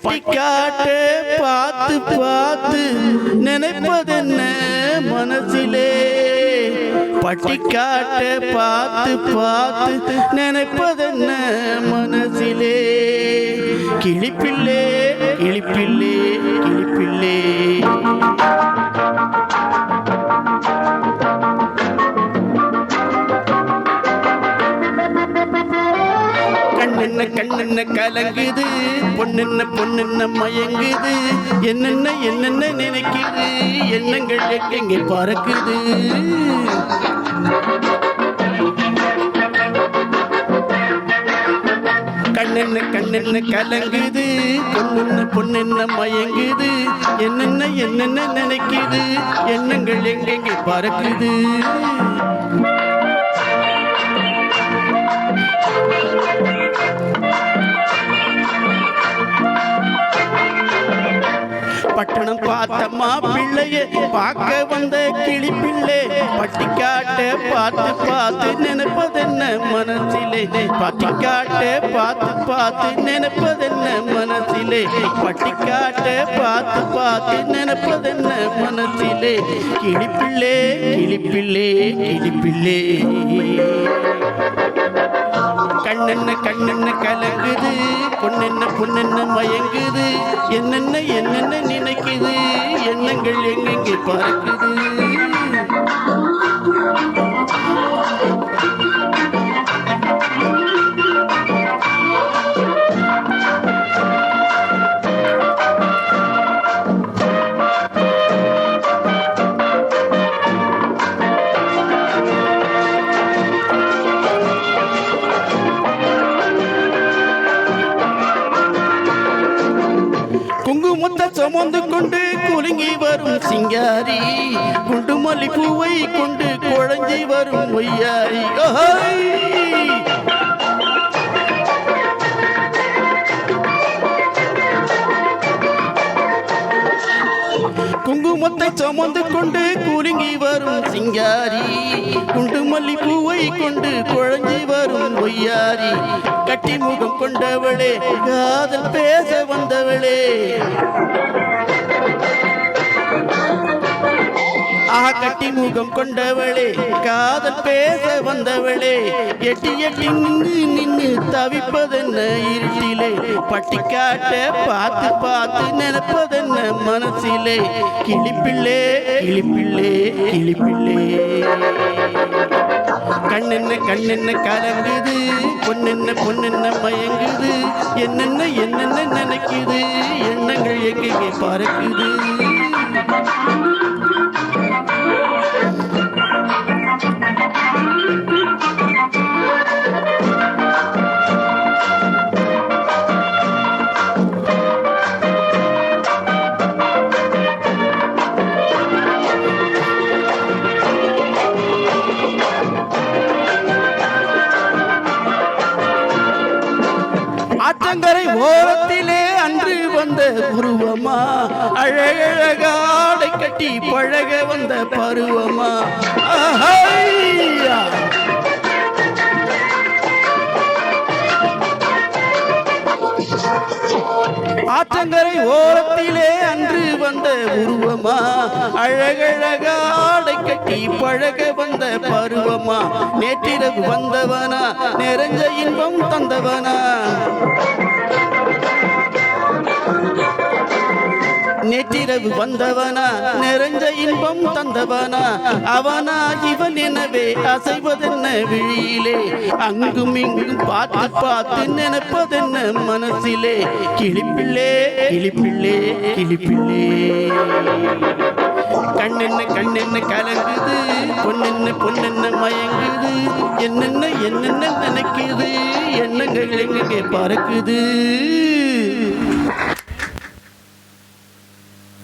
பட்டிக்காட்டு பார்த்து பார்த்து நினைப்பதென்ன மனசிலே, பட்டிக்காட்டு பார்த்து பார்த்து நினைப்பதென்ன மனசிலே, கிளிப்பிள்ளே கிளிப்பிள்ளே கிளிப்பிள்ளே. கண்ணென்ன கண்ணென்ன கலங்குது, பொண்ணென்ன பொண்ணென்ன மயங்குது, என்னென்ன என்னென்ன நினைக்குது, எண்ணங்கள் எங்கெங்கே பறக்குது. கண்ணென்ன கண்ணென்ன கலங்குது, பொண்ணென்ன பொண்ணென்ன மயங்குது, என்னென்ன என்னென்ன நினைக்குது, எண்ணங்கள் எங்கெங்கே பறக்குது. பட்டணம் பார்த்தம்மா பிள்ளைய பார்க்க வந்த கிளிப்பிள்ளை, பட்டிக்காட்ட பார்த்து பார்த்து நினைப்பதென்ன மனசிலே, பட்டிக்காட்ட பார்த்து பார்த்து நினைப்பதென்ன மனசிலே, பட்டிக்காட்ட பார்த்து பார்த்து நினைப்பதென்ன மனசிலே, கிளிப்பிள்ளை கிளிப்பிள்ளை கிளிப்பிள்ளை. கண்ணென்ன கண்ணென்ன கலங்குது, பொண்ணென்ன பொண்ணென்ன மயங்குது, என்னென்ன என்னென்ன நினைக்குது, எண்ணங்கள் எங்கெங்கே பறக்குது. குங்குமத்தை சுமந்து கொண்டு குலுங்கி வரும் சிங்காரி, குண்டு மல்லிப்பூவை கொண்டு குழஞ்சி வரும் ஒய்யாரி. குங்குமத்தை சுமந்து கொண்டு குலுங்கி வரும் சிங்காரி, குண்டு மல்லிப்பூவை கொண்டு குழஞ்சி வரும் ஒய்யாரி, கட்டி முகம் கொண்டவளே காதல் பேச வந்தவளே, ஆஹா கட்டி முகம் கொண்டவளே காதல் பேச வந்தவளே, எட்டி எட்டி நின்று நின்று தவிப்பதென்ன இருட்டிலே, பட்டிக்காட்ட பார்த்து பார்த்து நினைப்பதென்ன மனசிலே, கிளிப்பிள்ளே கிளிப்பிள்ளே கிளிப்பிள்ளே. கண்ணென்ன கண்ணென்ன கலங்குது, பொண்ணென்ன பொண்ணென்ன மயங்குது, என்னென்ன என்னென்ன நினைக்குது, எண்ணங்கள் எங்கெங்கே பறக்குது. ஆற்றங்கரை ஓரத்திலே அன்று வந்த உருவமா, அழகழகாடை கட்டி பழக வந்த பருவமா. ஆற்றங்கரை ஓரத்திலே அன்று வந்த உருவமா, அழகழகாடை கட்டி பழக வந்த பருவமா, நேற்றிரவு வந்தவனா நிறைஞ்ச இன்பம் தந்தவனா, நேற்றிரவு வந்தவனா நிறைஞ்ச இன்பம் தந்தவனா, அவனா இவன் எனவே அசைவதென்ன விழியிலே, அங்கும் இங்கும் பார்த்து பார்த்து நினைப்பதென்ன மனசிலே, கிளிப்பிள்ளே கிளிப்பிள்ளே கிளிப்பிள்ளே. கண்ணென்ன கண்ணென்ன கலங்குது, பொண்ணென்ன பொண்ணென்ன மயங்குது, என்னென்ன என்னென்ன நினைக்குது, எண்ணங்கள் எங்கே பறக்குது.